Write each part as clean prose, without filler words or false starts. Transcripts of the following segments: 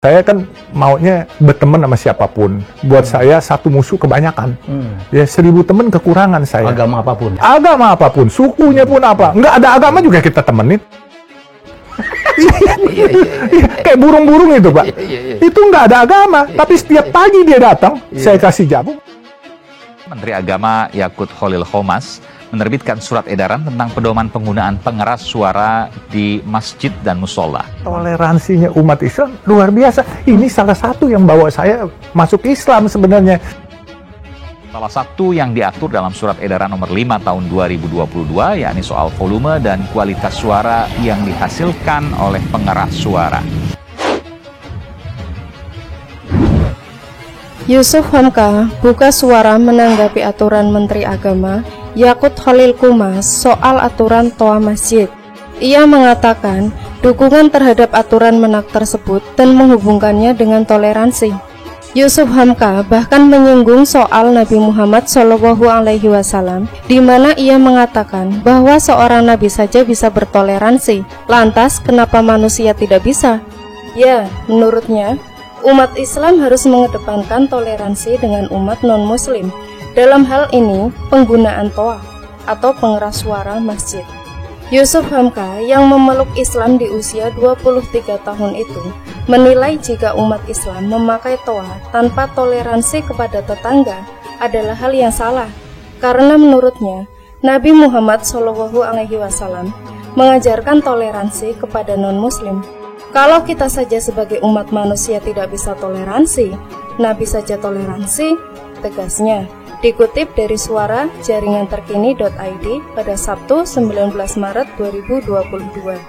Saya kan maunya berteman sama siapapun. Buat saya satu musuh kebanyakan. Ya 1000 teman kekurangan saya. Agama apapun. Agama apapun, sukunya pun apa. Nggak ada agama juga kita temenin. Kayak burung-burung itu, Pak. Itu nggak ada agama, tapi setiap pagi dia datang, saya kasih jamu. Menteri Agama Yakut Khalil Qomas menerbitkan surat edaran tentang pedoman penggunaan pengeras suara di masjid dan musola. Toleransinya umat Islam luar biasa. Ini salah satu yang bawa saya masuk Islam sebenarnya. Salah satu yang diatur dalam surat edaran nomor 5 tahun 2022, yakni soal volume dan kualitas suara yang dihasilkan oleh pengeras suara. Yusuf Hamka buka suara menanggapi aturan Menteri Agama Yakut Khalil Qomas soal aturan toa masjid. Ia mengatakan dukungan terhadap aturan menak tersebut dan menghubungkannya dengan toleransi. Yusuf Hamka bahkan menyinggung soal Nabi Muhammad SAW, di mana ia mengatakan bahwa seorang nabi saja bisa bertoleransi. Lantas kenapa manusia tidak bisa? Ya, menurutnya umat Islam harus mengedepankan toleransi dengan umat non-muslim. Dalam hal ini, penggunaan toa atau pengeras suara masjid. Yusuf Hamka yang memeluk Islam di usia 23 tahun itu menilai jika umat Islam memakai toa tanpa toleransi kepada tetangga adalah hal yang salah, karena menurutnya Nabi Muhammad SAW mengajarkan toleransi kepada non-muslim. Kalau kita saja sebagai umat manusia tidak bisa toleransi, Nabi saja toleransi, tegasnya. Dikutip dari suara jaringan terkini.id pada Sabtu 19 Maret 2022.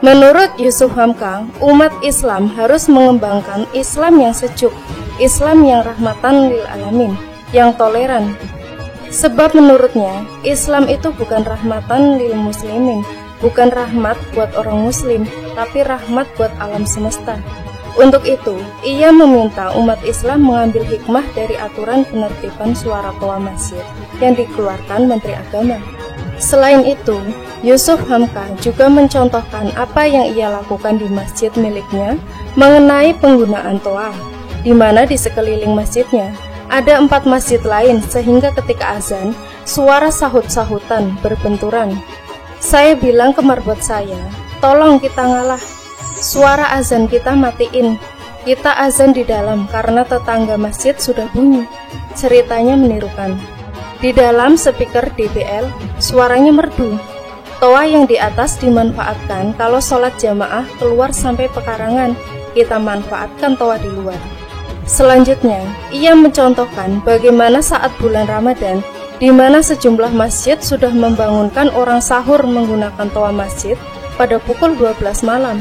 Menurut Yusuf Hamka, umat Islam harus mengembangkan Islam yang sejuk, Islam yang rahmatan lil alamin, yang toleran. Sebab menurutnya, Islam itu bukan rahmatan lil muslimin, bukan rahmat buat orang muslim, tapi rahmat buat alam semesta. Untuk itu, ia meminta umat Islam mengambil hikmah dari aturan penertiban suara toa masjid yang dikeluarkan Menteri Agama. Selain itu, Yusuf Hamka juga mencontohkan apa yang ia lakukan di masjid miliknya mengenai penggunaan toa, di mana di sekeliling masjidnya ada 4 masjid lain, sehingga ketika azan, suara sahut-sahutan berbenturan. Saya bilang ke marbot saya, tolong kita ngalah, suara azan kita matiin, kita azan di dalam karena tetangga masjid sudah bunyi. Ceritanya menirukan. Di dalam speaker DBL, suaranya merdu. Toa yang di atas dimanfaatkan kalau sholat jamaah keluar sampai pekarangan, kita manfaatkan toa di luar. Selanjutnya, ia mencontohkan bagaimana saat bulan Ramadan, di mana sejumlah masjid sudah membangunkan orang sahur menggunakan toa masjid pada pukul 12 malam.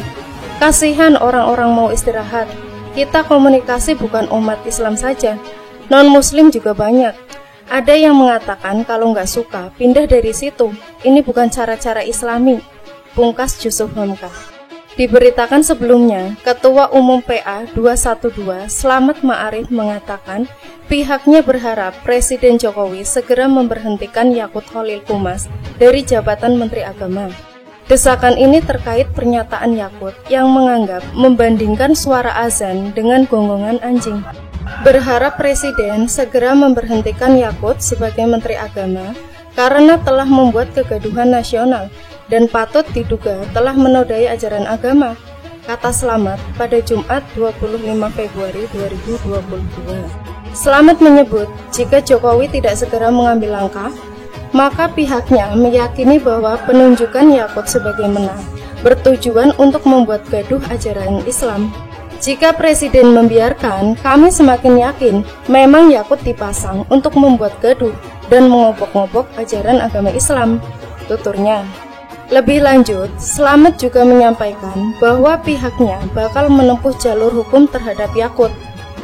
Kasihan orang-orang mau istirahat. Kita komunikasi bukan umat Islam saja, non-muslim juga banyak. Ada yang mengatakan kalau nggak suka, pindah dari situ. Ini bukan cara-cara Islami, pungkas Yusuf Hamka. Diberitakan sebelumnya, Ketua Umum PA 212 Slamet Ma'arif mengatakan pihaknya berharap Presiden Jokowi segera memberhentikan Yakut Khalil Qomas dari jabatan Menteri Agama. Desakan ini terkait pernyataan Yakut yang menganggap membandingkan suara azan dengan gonggongan anjing. Berharap Presiden segera memberhentikan Yakut sebagai Menteri Agama karena telah membuat kegaduhan nasional dan patut diduga telah menodai ajaran agama, kata Slamet pada Jumat 25 Februari 2022. Slamet menyebut jika Jokowi tidak segera mengambil langkah, maka pihaknya meyakini bahwa penunjukan Yakut sebagai menang bertujuan untuk membuat gaduh ajaran Islam. Jika Presiden membiarkan, kami semakin yakin memang Yakut dipasang untuk membuat gaduh dan mengobok-ngobok ajaran agama Islam, tuturnya. Lebih lanjut, Slamet juga menyampaikan bahwa pihaknya bakal menempuh jalur hukum terhadap Yakut.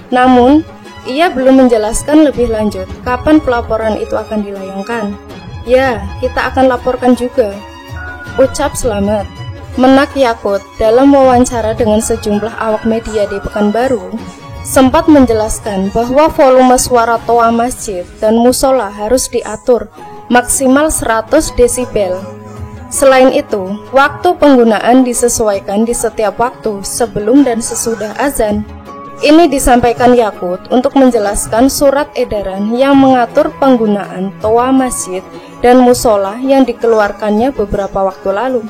Namun, ia belum menjelaskan lebih lanjut kapan pelaporan itu akan dilayangkan. Ya, kita akan laporkan juga, ucap Slamet. Menak Yakut dalam wawancara dengan sejumlah awak media di Pekanbaru sempat menjelaskan bahwa volume suara toa masjid dan musola harus diatur maksimal 100 desibel. Selain itu, waktu penggunaan disesuaikan di setiap waktu sebelum dan sesudah azan. Ini disampaikan Yaqut untuk menjelaskan surat edaran yang mengatur penggunaan toa masjid dan musola yang dikeluarkannya beberapa waktu lalu.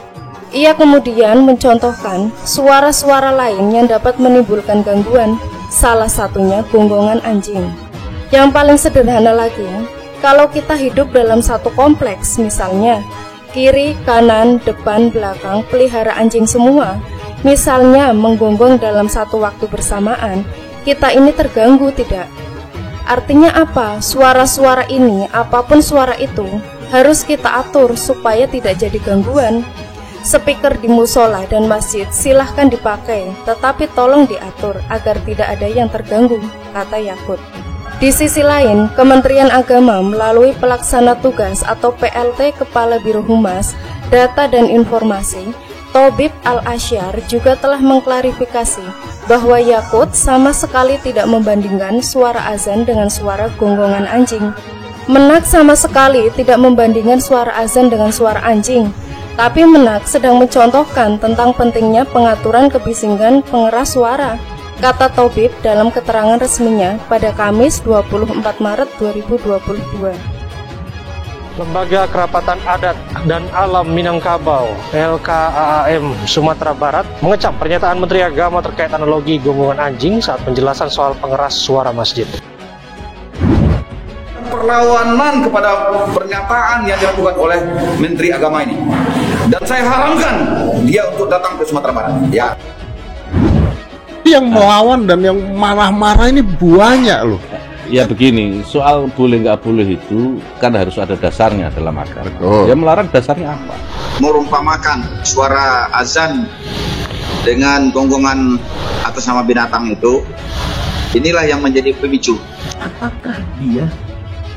Ia kemudian mencontohkan suara-suara lain yang dapat menimbulkan gangguan, salah satunya gonggongan anjing. Yang paling sederhana lagi, kalau kita hidup dalam satu kompleks misalnya, kiri, kanan, depan, belakang, pelihara anjing semua, misalnya menggonggong dalam satu waktu bersamaan, kita ini terganggu tidak? Artinya apa? Suara-suara ini, apapun suara itu, harus kita atur supaya tidak jadi gangguan. Speaker di musola dan masjid silahkan dipakai, tetapi tolong diatur agar tidak ada yang terganggu, kata Yaqut. Di sisi lain, Kementerian Agama melalui pelaksana tugas atau PLT Kepala Biro Humas, Data dan Informasi, Tobib Al-Asyar juga telah mengklarifikasi bahwa Yaqut sama sekali tidak membandingkan suara azan dengan suara gonggongan anjing. Menak sama sekali tidak membandingkan suara azan dengan suara anjing, tapi Menak sedang mencontohkan tentang pentingnya pengaturan kebisingan pengeras suara, kata Tobib dalam keterangan resminya pada Kamis 24 Maret 2022. Lembaga Kerapatan Adat dan Alam Minangkabau (LKAAM) Sumatera Barat mengecam pernyataan Menteri Agama terkait analogi gonggongan anjing saat penjelasan soal pengeras suara masjid. Perlawanan kepada pernyataan yang dilakukan oleh Menteri Agama ini, dan saya haramkan dia untuk datang ke Sumatera Barat. Ya. Yang melawan dan yang marah-marah ini banyak loh. Ya begini, soal boleh nggak boleh itu kan harus ada dasarnya dalam agama. Betul. Dia melarang dasarnya apa? Merumpamakan suara azan dengan gonggongan atas nama binatang itu, inilah yang menjadi pemicu. Apakah dia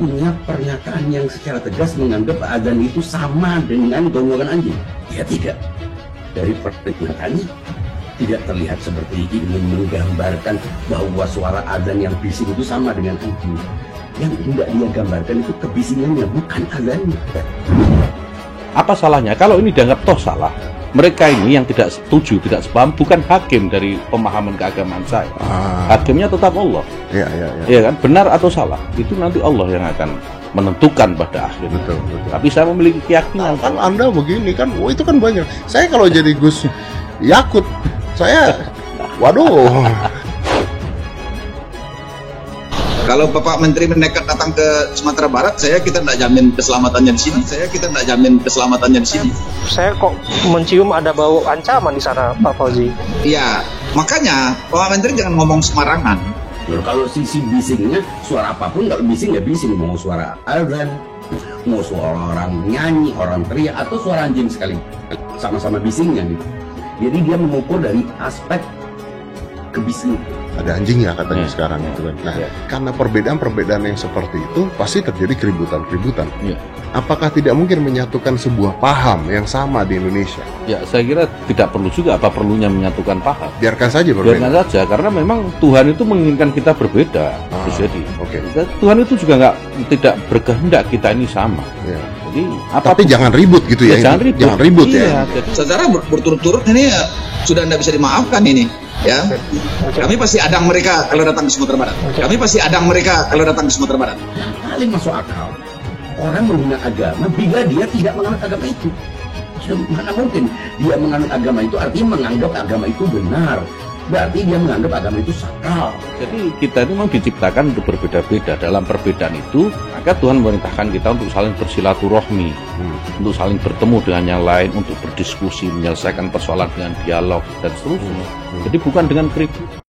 punya pernyataan yang secara tegas menganggap azan itu sama dengan gonggongan anjing? Ya tidak. Dari pernyataannya tidak terlihat seperti ingin menggambarkan bahwa suara azan yang bising itu sama dengan anjing. Yang tidak dia gambarkan itu kebisingannya, bukan azannya. Apa salahnya? Kalau ini dianggap toh salah, mereka ini yang tidak setuju, tidak sepaham, bukan hakim dari pemahaman keagamaan saya. Hakimnya tetap Allah. Iya kan? Benar atau salah, itu nanti Allah yang akan menentukan pada akhirnya. Betul. Tapi saya memiliki keyakinan. Kan Anda begini kan, itu kan banyak. Saya kalau jadi Gus Yaqut, saya, waduh. Kalau Bapak Menteri menekat datang ke Sumatera Barat, kita tidak jamin keselamatannya di sini. Saya kok mencium ada bau ancaman di sana, Pak Fauzi. Iya, makanya Bapak Menteri jangan ngomong sembarangan. Kalau sisi bisingnya, suara apapun kalau bising ya bising. Mau suara azan, mau suara orang nyanyi, orang teriak, atau suara anjing sekali, sama-sama bisingnya gitu. Jadi dia mengukur dari aspek kebisingan. Ada anjingnya katanya sekarang itu kan. Nah, karena perbedaan-perbedaan yang seperti itu pasti terjadi keributan-keributan. Apakah tidak mungkin menyatukan sebuah paham yang sama di Indonesia? Ya, saya kira tidak perlu juga. Apa perlunya menyatukan paham? Biarkan saja berbeda. Biarkan saja, karena memang Tuhan itu menginginkan kita berbeda. Jadi, Tuhan itu juga tidak berkehendak kita ini sama. Jadi, tapi jangan ribut gitu ya. Jangan ribut ya. Secara berturut-turut ini ya, sudah tidak bisa dimaafkan ini. Ya, kami pasti adang mereka kalau datang ke Sumatera Barat. Paling masuk akal. Orang menghina agama bila dia tidak menganut agama itu. Mana mungkin dia menganut agama itu artinya menganggap agama itu benar. Berarti dia menganggap agama itu sakral. Jadi kita ini memang diciptakan untuk berbeda-beda. Dalam perbedaan itu, maka Tuhan memerintahkan kita untuk saling bersilaturahmi, untuk saling bertemu dengan yang lain, untuk berdiskusi, menyelesaikan persoalan dengan dialog dan seterusnya. Jadi bukan dengan keributan.